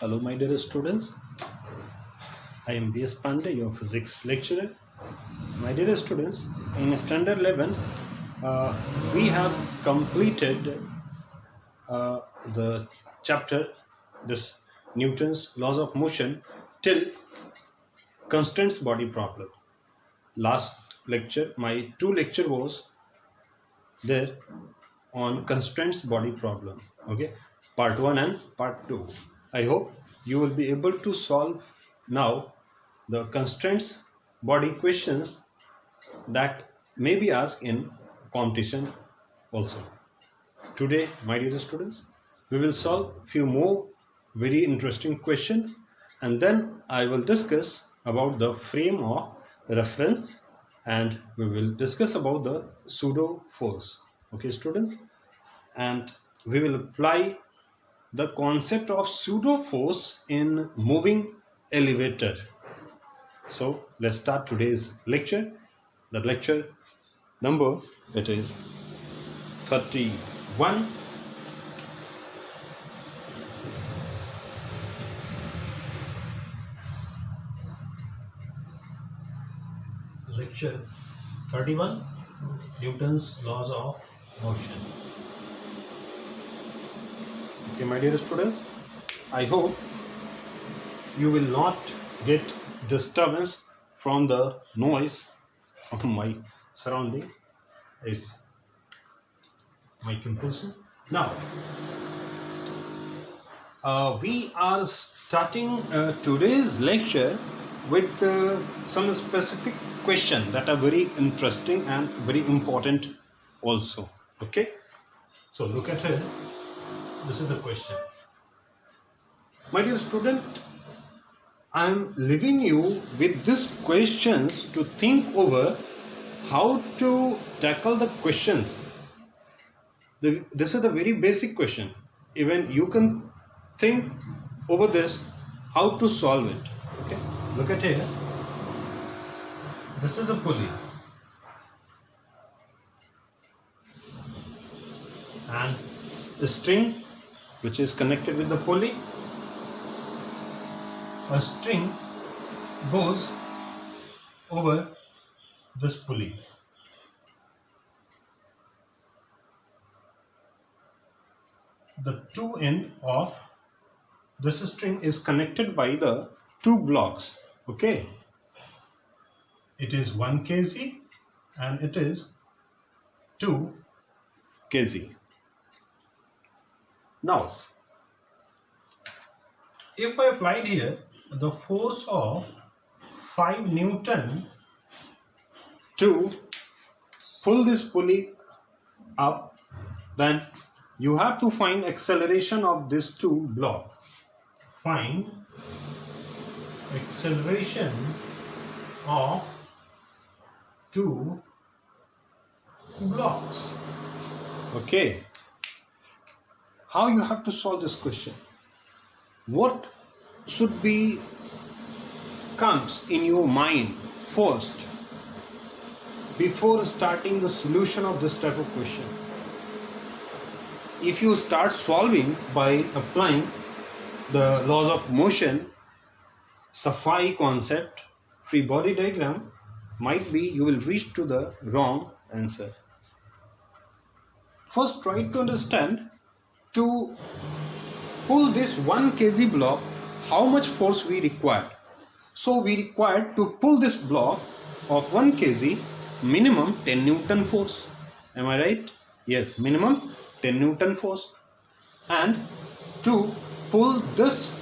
Hello my dear students, I am B S Pandey, your physics lecturer. My dear students, in standard 11 we have completed the chapter this Newton's laws of motion till constraints body problem. Last lecture, my two lecture was there on constraints body problem. Okay, part 1 and part 2. I hope you will be able to solve now the constraints body questions that may be asked in competition also. Today, my dear students, we will solve few more very interesting questions, and then I will discuss about the frame of reference, and we will discuss about the pseudo force. Okay students, and we will apply the concept of pseudo force in moving elevator. So let's start today's lecture. The lecture number, it is 31. Lecture 31, Newton's laws of motion. Okay my dear students, I hope you will not get disturbance from the noise from my surrounding. It's my computer. Now we are starting today's lecture with some specific questions that are very interesting and very important also. Okay, so look at it. This is the question. My dear student, I am leaving you with these questions to think over how to tackle the questions. This is a very basic question. Even you can think over this, how to solve it. Okay, look at here. This is a pulley, and the string which is connected with the pulley. A string goes over this pulley. The two end of this string is connected by the two blocks. Okay, it is 1 kg and it is 2 kg. Now, if I applied here the force of 5 Newton to pull this pulley up, then you have to find acceleration of these two blocks. Find acceleration of two blocks. Okay. How you have to solve this question? What should be comes in your mind first before starting the solution of this type of question? If you start solving by applying the laws of motion, SAPHI concept, free body diagram, might be you will reach to the wrong answer. First, try to understand, to pull this 1 kg block, how much force we require. So we require to pull this block of 1 kg minimum 10 Newton force. Am I right? Yes, minimum 10 Newton force. And to pull this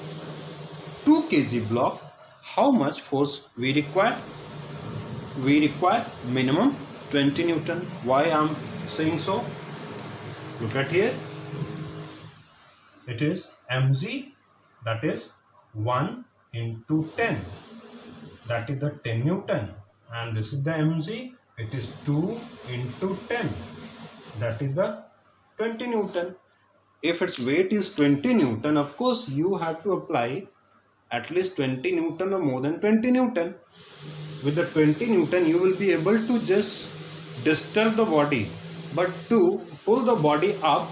2 kg block, how much force we require? We require minimum 20 Newton. Why I am saying so? Look at here. It is mg, that is 1 into 10, that is the 10 Newton, and this is the mg, it is 2 into 10, that is the 20 Newton. If its weight is 20 Newton, of course you have to apply at least 20 Newton or more than 20 Newton. With the 20 Newton you will be able to just disturb the body, but to pull the body up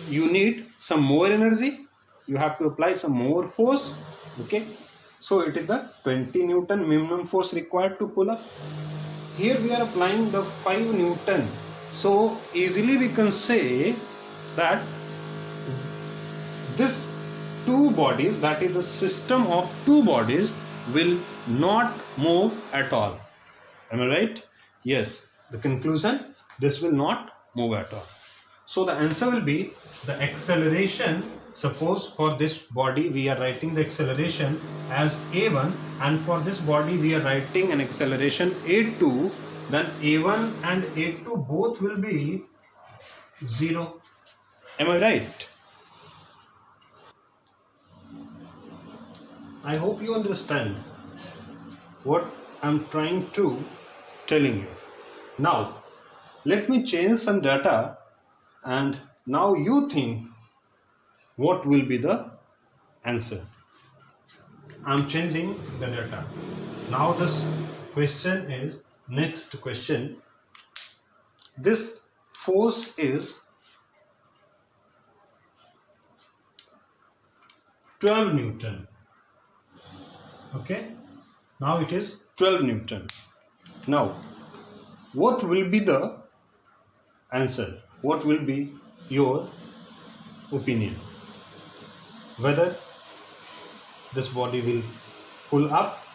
you need some more energy. you have to apply some more force. Okay, so it is the 20 Newton minimum force required to pull up. Here we are applying the 5 Newton. So easily we can say that this two bodies, that is the system of two bodies, will not move at all. Am I right? Yes. The conclusion, this will not move at all. So the answer will be the acceleration. Suppose for this body we are writing the acceleration as a1, and for this body we are writing an acceleration a2, then a1 and a2 both will be 0. Am I right? I hope you understand what I'm trying to telling you. Now let me change some data, and now you think what will be the answer. I'm changing the data. Now this question is, next question, this force is 12 Newton. Okay, now it is 12 Newton. Now what will be the answer? What will be your opinion? Whether this body will pull up,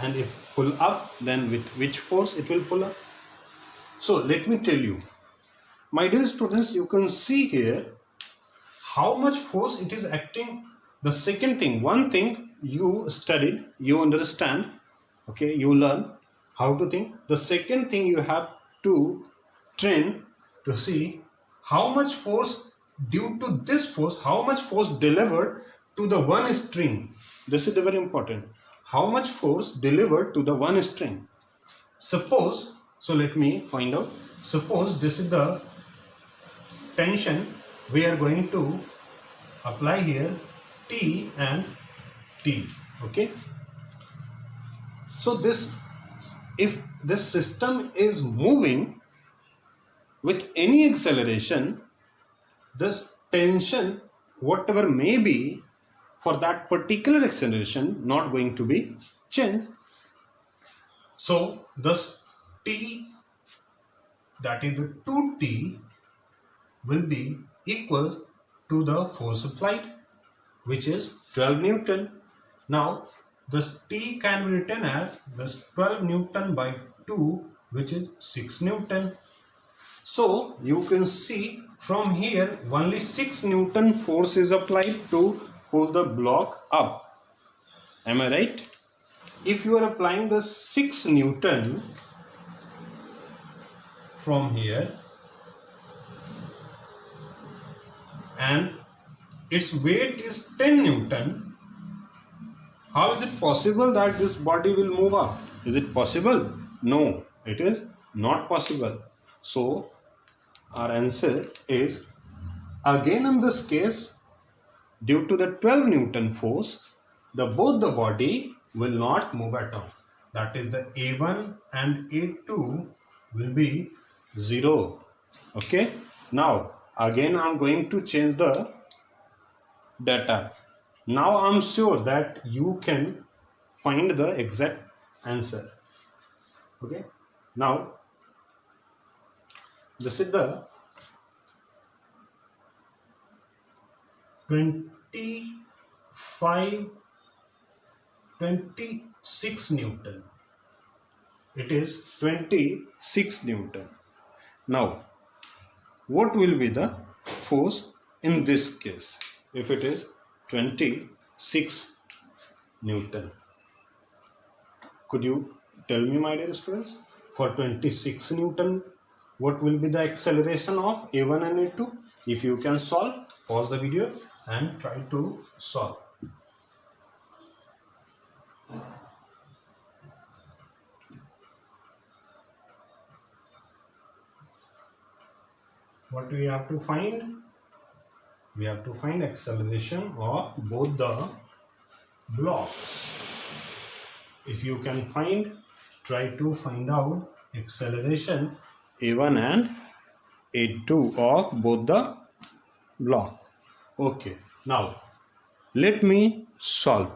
and if pull up, then with which force it will pull up? So let me tell you, my dear students, you can see here how much force it is acting. The second thing, one thing you studied, you understand, okay, you learn how to think. The second thing, you have to train to see how much force, due to this force, how much force delivered to the one string. This is very important. How much force delivered to the one string? Suppose, so let me find out. Suppose this is the tension we are going to apply here, T and T. Okay. So this, if this system is moving with any acceleration, this tension, whatever may be, for that particular acceleration not going to be changed. So thus T, that is the 2T, will be equal to the force applied, which is 12 Newton. Now this T can be written as this 12 Newton by 2, which is 6 Newton. So you can see from here only 6 Newton force is applied to pull the block up. Am I right? If you are applying the 6 Newton from here and its weight is 10 Newton, how is it possible that this body will move up? Is it possible? No, it is not possible. So our answer is, again in this case, due to the 12 Newton force, both the body will not move at all. That is, the A1 and A2 will be 0. Okay. Now again I am going to change the data. Now I am sure that you can find the exact answer. Okay. Now this is the 26 Newton. It is 26 Newton. Now what will be the force in this case if it is 26 Newton? Could you tell me, my dear students, for 26 Newton what will be the acceleration of A1 and A2? If you can solve, pause the video and try to solve. What do we have to find? We have to find acceleration of both the blocks. If you can find, try to find out acceleration A1 and A2 of both the block. Okay, now let me solve.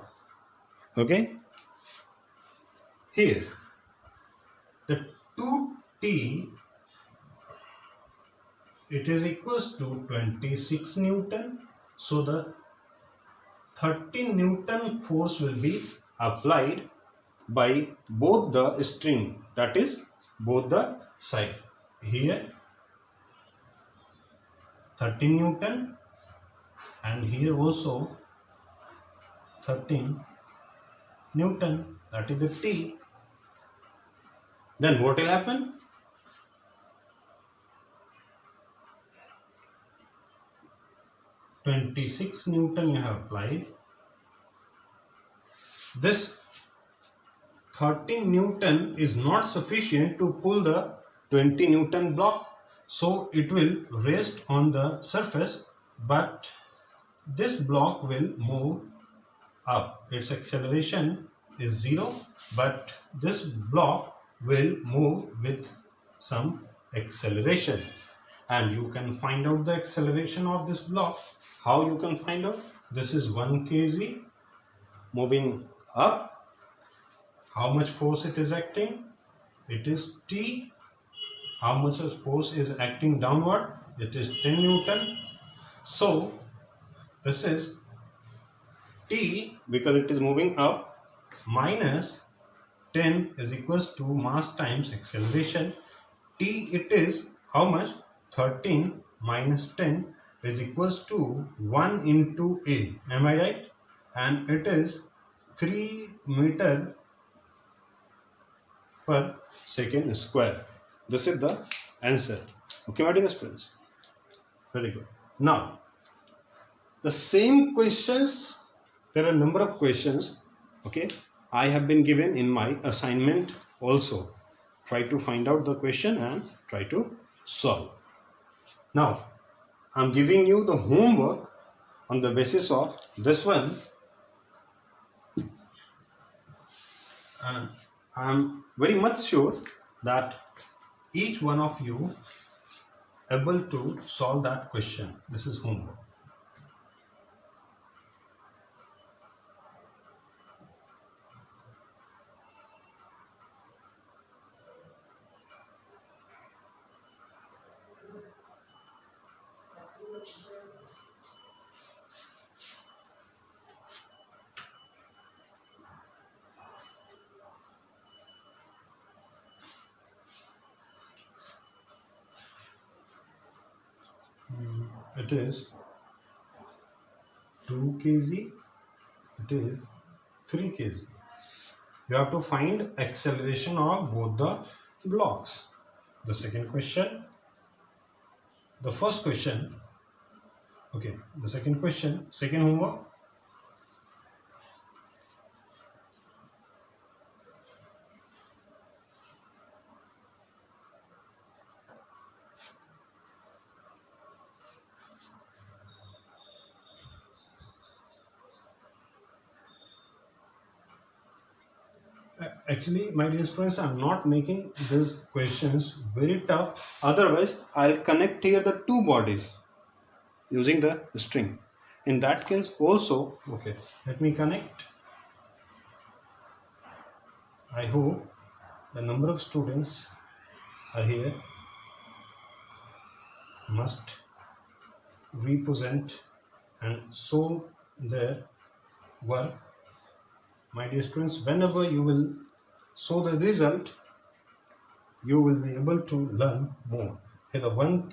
Okay, here the 2t, it is equals to 26 Newton. So the 13 Newton force will be applied by both the string, that is both the side. Here 13 Newton and here also 13 Newton, that is the T. Then what will happen? (26 Newton you have applied. This 13 Newton is not sufficient to pull the 20 Newton block, so it will rest on the surface, but this block will move up. Its acceleration is 0, but this block will move with some acceleration, and you can find out the acceleration of this block. How you can find out? This is 1 kg moving up. How much force it is acting? It is T. How much force is acting downward? It is 10 Newton. So this is T, because it is moving up, minus 10 is equals to mass times acceleration. T, it is how much? 13 minus 10 is equals to 1 into A. Am I right? And it is 3 meter per second square. This is the answer. Okay, my dear students. Very good. Now, the same questions, there are a number of questions, okay, I have been given in my assignment also. Try to find out the question and try to solve. Now, I am giving you the homework on the basis of this one, and I am very much sure that each one of you able to solve that question. This is homework. It is 2 kg, it is 3 kg. You have to find acceleration of both the blocks. The second question, the first question, okay, the second question, second homework. Actually, my dear students, I am not making these questions very tough. Otherwise, I'll connect here the two bodies using the string. In that case also, okay, let me connect. I hope the number of students are here must represent and show their work. My dear students, whenever you will show the result, you will be able to learn more. Here the one,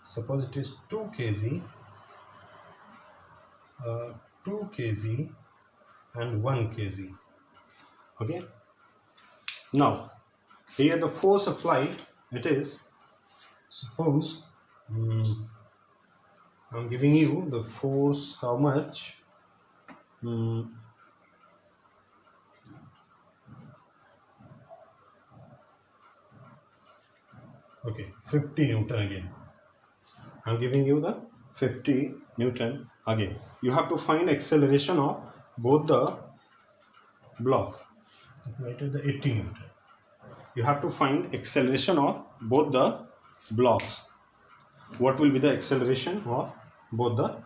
suppose it is 2 kg, 2 kg and 1 kg. Okay. Now, here the force applied, it is, suppose I'm giving you the force, how much? Okay, 50 Newton again. I'm giving you the 50 Newton again. You have to find acceleration of both the block. Right at the 80 Newton. You have to find acceleration of both the blocks. What will be the acceleration of both the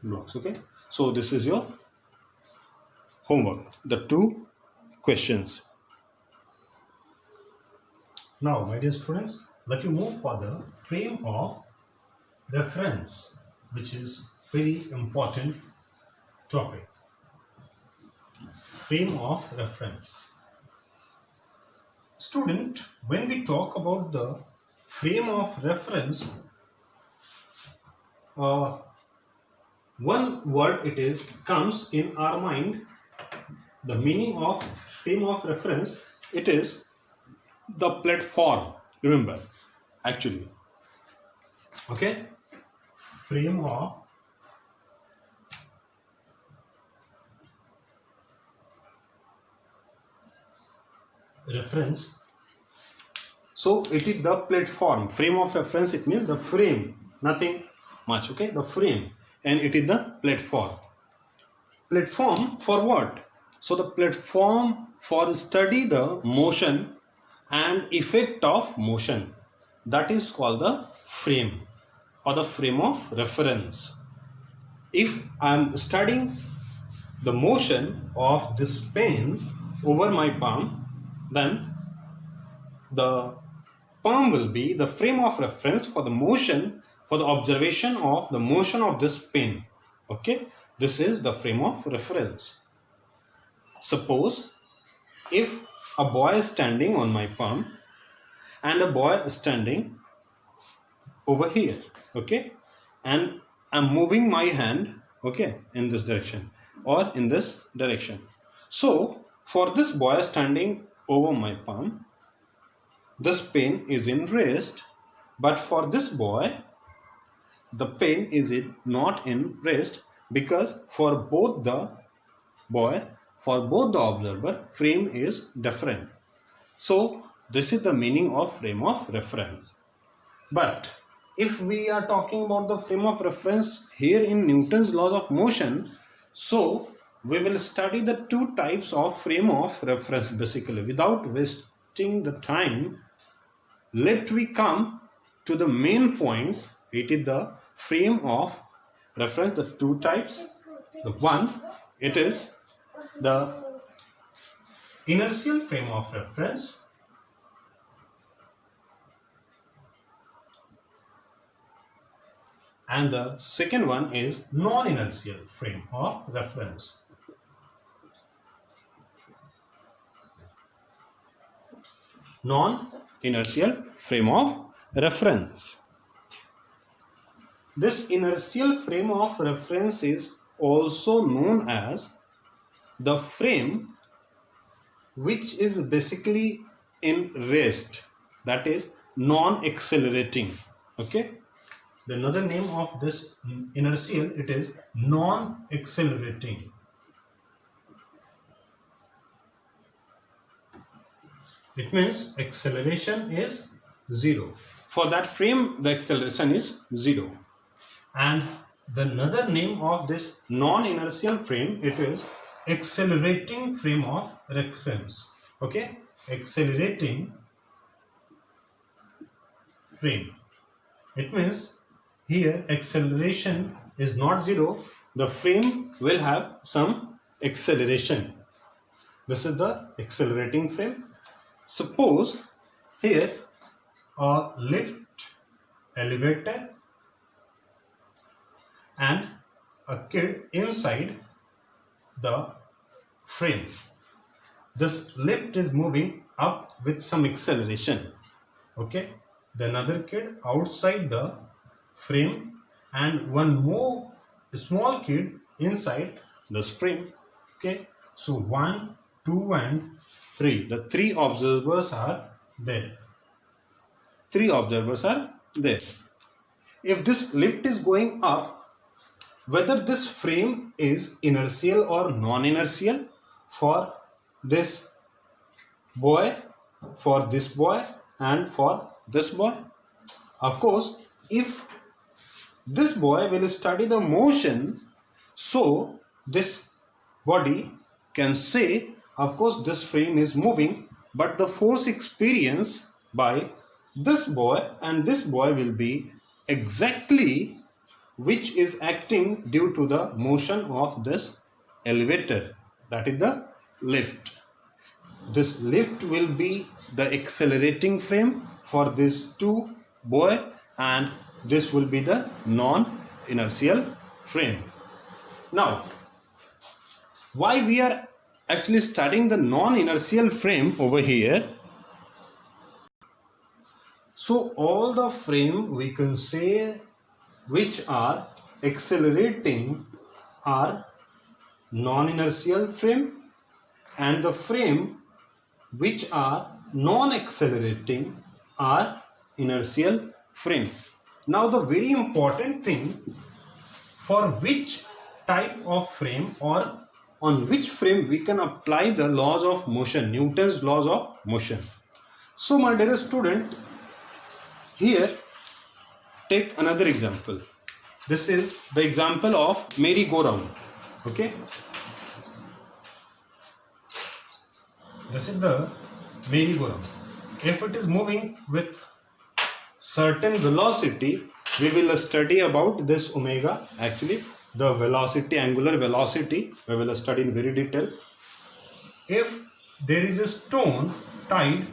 blocks. Okay, so this is your homework, the 2 questions. Now, my dear students, let you move for the frame of reference, which is very important topic. Frame of reference. Student, when we talk about the frame of reference, one word it is comes in our mind. The meaning of frame of reference, it is the platform. Remember, actually, okay, frame of reference. So it is the platform. Frame of reference, it means the frame, nothing much. Okay, the frame, and it is the platform. Platform for what? So the platform for study the motion and effect of motion, that is called the frame or the frame of reference. If I am studying the motion of this pen over my palm, then the palm will be the frame of reference for the motion, for the observation of the motion of this pen. Okay, this is the frame of reference. Suppose if a boy is standing on my palm and a boy is standing over here, okay, and I'm moving my hand, okay, in this direction or in this direction. So for this boy standing over my palm, this pen is in rest, but for this boy the pen is not in rest, because for both the boy, for both the observer, frame is different. So this is the meaning of frame of reference. But if we are talking about the frame of reference here in Newton's laws of motion, so we will study the 2 types of frame of reference basically. Without wasting the time, let we come to the main points. It is the frame of reference, the 2 types. The one, it is the inertial frame of reference, and the second one is non-inertial frame of reference. Non-inertial frame of reference. This inertial frame of reference is also known as the frame which is basically in rest, that is non-accelerating. Okay, the another name of this inertial, it is non-accelerating. It means acceleration is 0. For that frame the acceleration is 0. And the another name of this non-inertial frame, it is accelerating frame of reference. Okay, accelerating frame. It means here acceleration is not 0, the frame will have some acceleration. This is the accelerating frame. Suppose here a lift, elevator, and a kid inside the frame. This lift is moving up with some acceleration. Okay, the another kid outside the frame, and one more small kid inside this frame. Okay, so 1, 2 and 3. The 3 observers are there. 3 observers are there. If this lift is going up, whether this frame is inertial or non-inertial for this boy, for this boy and for this boy. Of course, if this boy will study the motion, so this body can say, of course this frame is moving, but the force experienced by this boy and this boy will be exactly which is acting due to the motion of this elevator, that is the lift. This lift will be the accelerating frame for these two buoy, and this will be the non-inertial frame. Now, why we are actually studying the non-inertial frame over here? So all the frame we can say which are accelerating are non-inertial frame, and the frame which are non-accelerating are inertial frame. Now the very important thing, for which type of frame or on which frame we can apply the laws of motion, Newton's laws of motion. So my dear student, here take another example. This is the example of merry-go-round. Okay, this is the merry-go-round. If it is moving with certain velocity, we will study about this omega. Actually, the velocity, angular velocity, we will study in very detail. If there is a stone tied,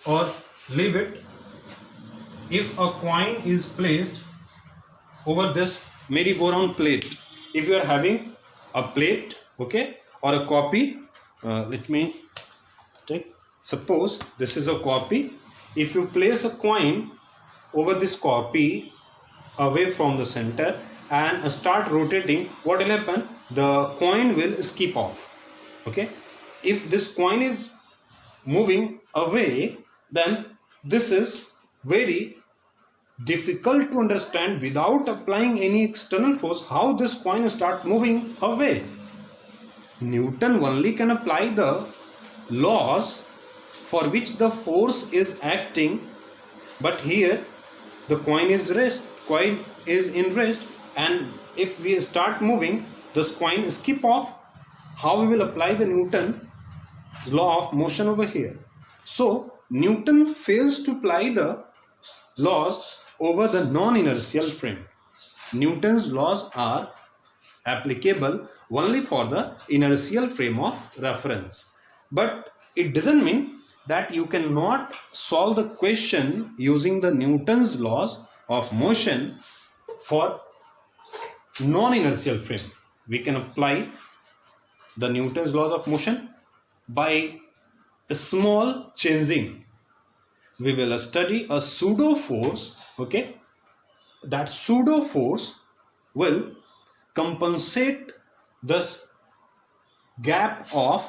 or leave it, if a coin is placed over this merry-go-round plate, if you are having a plate, okay, or a copy, let me take, suppose this is a copy. If you place a coin over this copy away from the center and start rotating, what will happen? The coin will skip off. Okay, if this coin is moving away, then this is very difficult to understand without applying any external force how this coin start moving away. Newton only can apply the laws for which the force is acting, but here the coin is in rest, and if we start moving, this coin skip off. How we will apply the Newton law of motion over here? So Newton fails to apply the laws over the non-inertial frame. Newton's laws are applicable only for the inertial frame of reference. But it doesn't mean that you cannot solve the question using the Newton's laws of motion for non-inertial frame. We can apply the Newton's laws of motion by a small changing. We will study a pseudo force. Okay, that pseudo force will compensate this gap of,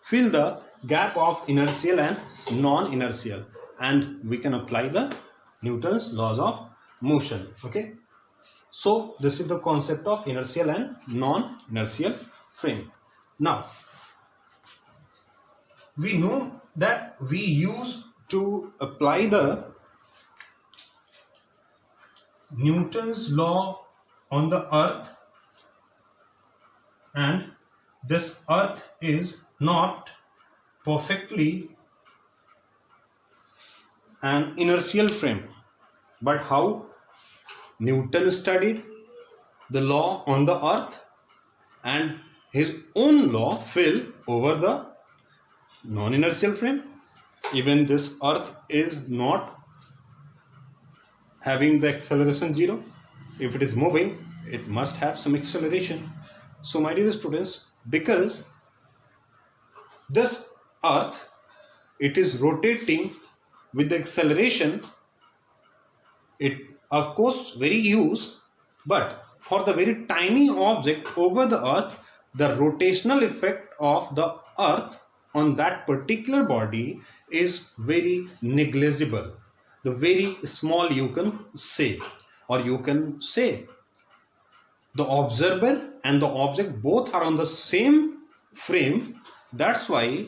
fill the gap of inertial and non-inertial, and we can apply the Newton's laws of motion. Okay, so this is the concept of inertial and non-inertial frame. Now we know that we use to apply the Newton's law on the earth, and this earth is not perfectly an inertial frame. But how Newton studied the law on the earth and his own law fell over the non-inertial frame. Even this earth is not having the acceleration 0. If it is moving, it must have some acceleration. So my dear students, because this earth, it is rotating with the acceleration, it of course very huge, but for the very tiny object over the earth, the rotational effect of the earth on that particular body is very negligible. The very small, you can say, or you can say the observer and the object both are on the same frame. That's why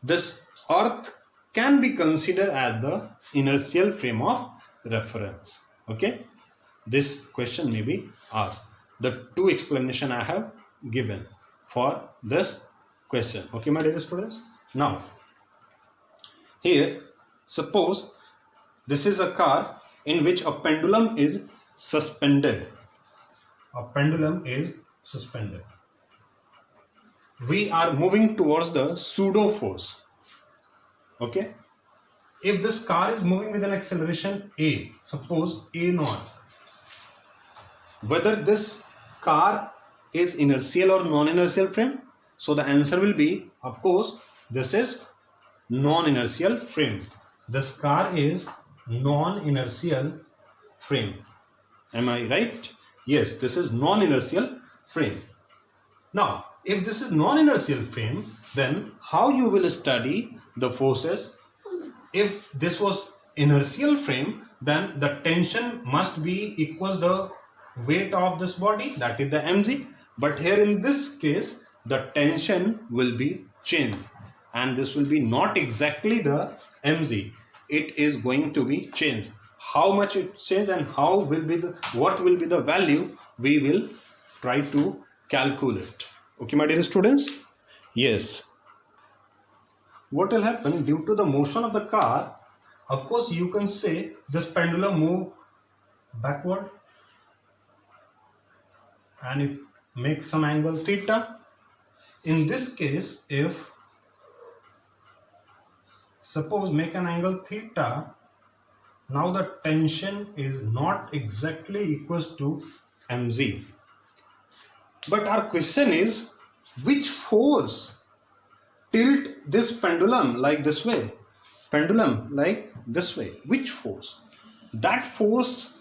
this earth can be considered as the inertial frame of reference. Okay, this question may be asked. The two explanation I have given for this question. Okay, my dear students. Now here, suppose this is a car in which a pendulum is suspended. A pendulum is suspended. We are moving towards the pseudo force. Okay. If this car is moving with an acceleration a, suppose a naught, whether this car is inertial or non-inertial frame? So the answer will be, of course, this is non-inertial frame. This car is non-inertial frame. Am I right? Yes, this is non-inertial frame. Now, if this is non-inertial frame, then how you will study the forces? If this was inertial frame, then the tension must be equals the weight of this body, that is the mg. But here in this case, the tension will be changed, and this will be not exactly the mg. It is going to be changed. How much it change and how will be the, what will be the value, we will try to calculate. Okay, my dear students? Yes. What will happen due to the motion of the car? Of course, you can say this pendulum move backward and it makes some angle theta. In this case, if suppose make an angle theta, now the tension is not exactly equals to mg. But our question is, which force tilt this pendulum like this way? Pendulum like this way. Which force? That force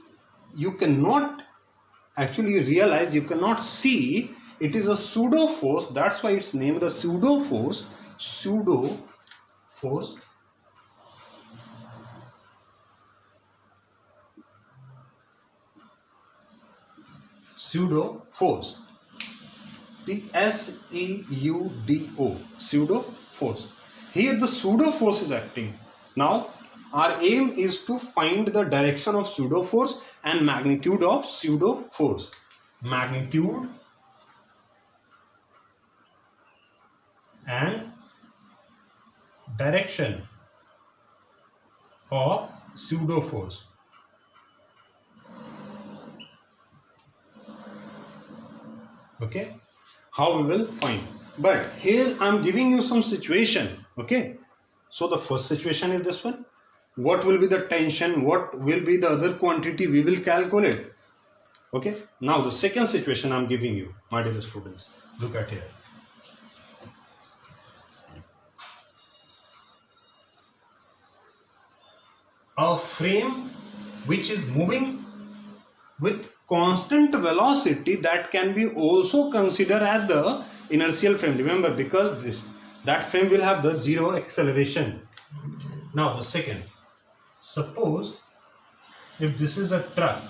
you cannot actually realize, you cannot see. It is a pseudo force. That's why it's named the pseudo force. Pseudo force. Pseudo force. P-S-E-U-D-O. Pseudo force. Here the pseudo force is acting. Now our aim is to find the direction of pseudo force and magnitude of pseudo force. Magnitude and direction of pseudo force. Okay, how we will find? But here I am giving you some situation. Okay, so the first situation is this one. What will be the tension? What will be the other quantity? We will calculate. Okay, now the second situation I am giving you, my dear students. Look at here. A frame which is moving with constant velocity, that can be also considered as the inertial frame. Remember, because that frame will have the zero acceleration. Now the second, suppose if this is a truck,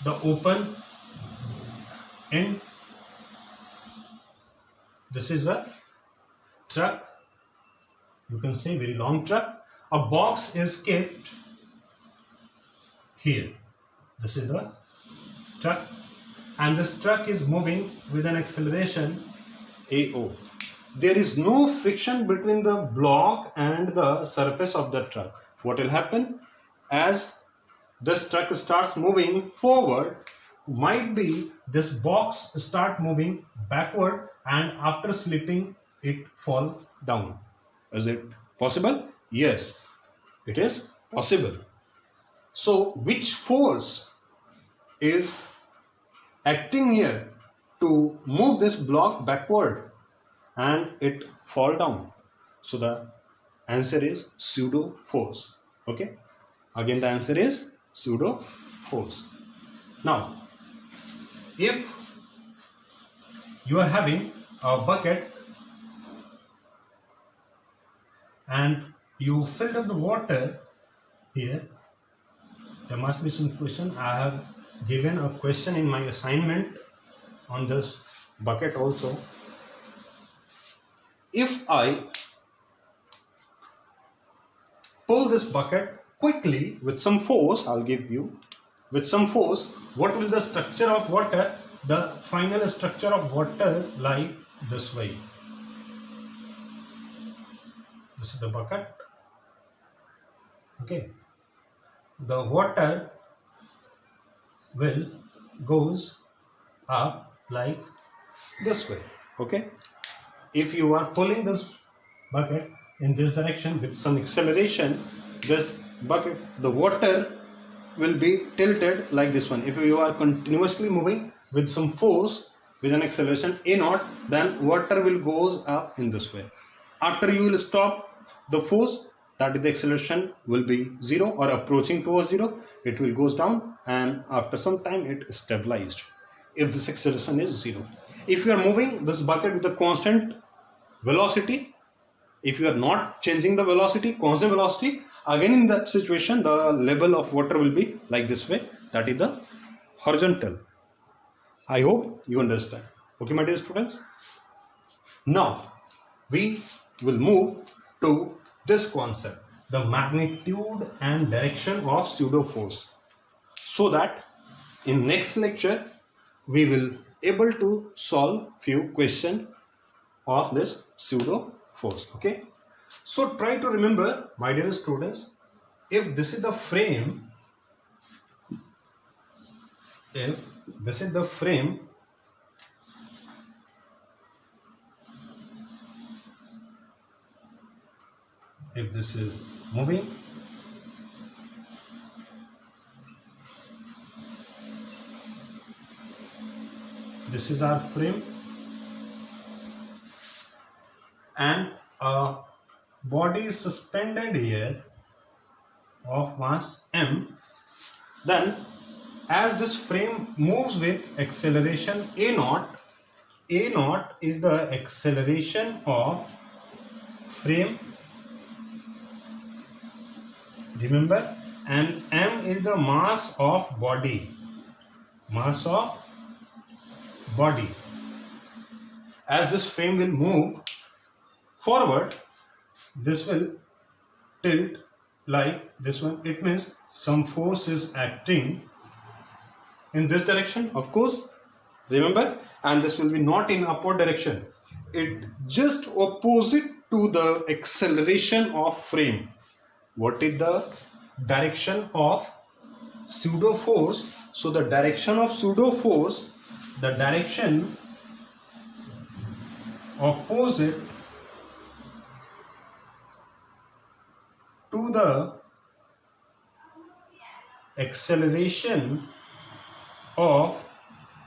the open end, this is a truck, you can say very long truck, a box is kept here. This is the truck, and this truck is moving with an acceleration AO. There is no friction between the block and the surface of the truck. What will happen? As this truck starts moving forward, might be this box start moving backward, and after slipping it fall down. Is it possible? Yes, it is possible. So which force is acting here to move this block backward and it fall down? So the answer is pseudo force. Okay, again the answer is pseudo force. Now if you are having a bucket and you filled up the water here, there must be some question. I have given a question in my assignment on this bucket also. If I pull this bucket quickly with some force, I'll give you with some force, what will the structure of water, the final structure of water lie this way? This is the bucket. Okay. the water will goes up like this way. Okay, if you are pulling this bucket in this direction with some acceleration, this bucket, the water will be tilted like this one. If you are continuously moving with some force with an acceleration a naught, then water will goes up in this way. After you will stop the force, that is the acceleration will be 0 or approaching towards 0, it will goes down, and after some time it is stabilized if this acceleration is 0. If you are moving this bucket with a constant velocity, if you are not changing the velocity, constant velocity, again in that situation the level of water will be like this way, that is the horizontal. I hope you understand. Okay, my dear students. Now we will move to this concept, the magnitude and direction of pseudo force, so that in next lecture we will able to solve few questions of this pseudo force. Okay, so try to remember, my dear students, if this is the frame, if this is the frame, if this is moving, this is our frame, and a body is suspended here of mass m, then as this frame moves with acceleration a naught is the acceleration of frame, remember, and m is the mass of body, As this frame will move forward, this will tilt like this one. It means some force is acting in this direction, of course, remember, and this will be not in upward direction, it just opposite to the acceleration of frame. What is the direction of pseudo force? So the direction of pseudo force, the direction opposite to the acceleration of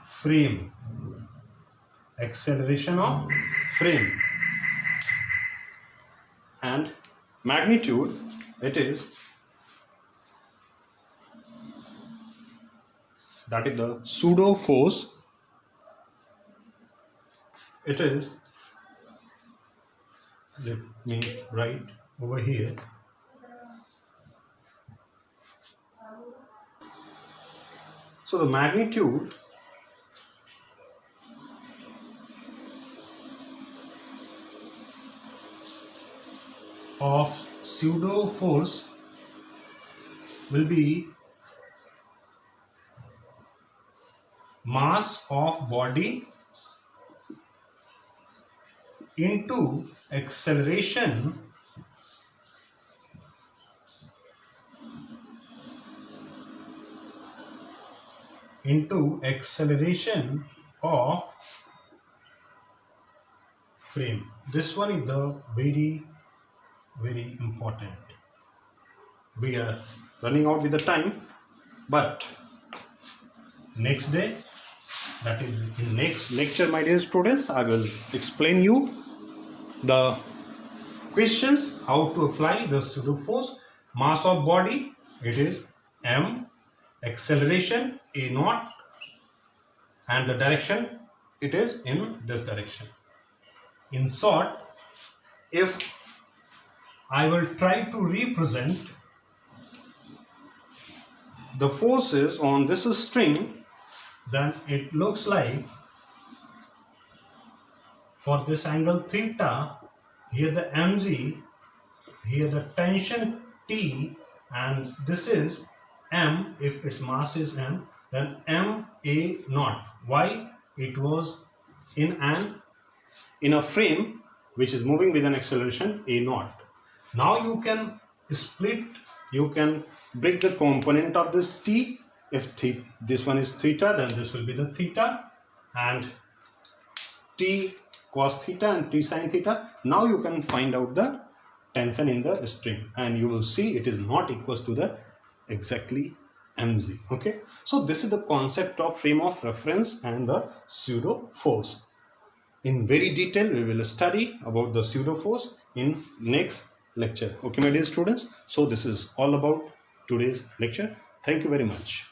frame, and magnitude, it is, that is the pseudo force, it is, let me write over here, so the magnitude of pseudo force will be mass of body into acceleration of frame. This one is the very important. We are running out with the time, but next day, that is in next lecture, my dear students, I will explain you the questions how to apply the pseudo force. Mass of body, it is m, acceleration a naught, and the direction, it is in this direction. In short, if I will try to represent the forces on this string, then it looks like, for this angle theta, here the mg, here the tension T, and this is m. If its mass is m, then m a naught. Why? It was in a frame which is moving with an acceleration a naught. Now you can split, you can break the component of this T. If this one is theta, then this will be the theta, and T cos theta and T sin theta. Now you can find out the tension in the string, and you will see it is not equals to the exactly mg. Okay, so this is the concept of frame of reference and the pseudo force. In very detail we will study about the pseudo force in next lecture. Okay, my dear students, so this is all about today's lecture. Thank you very much.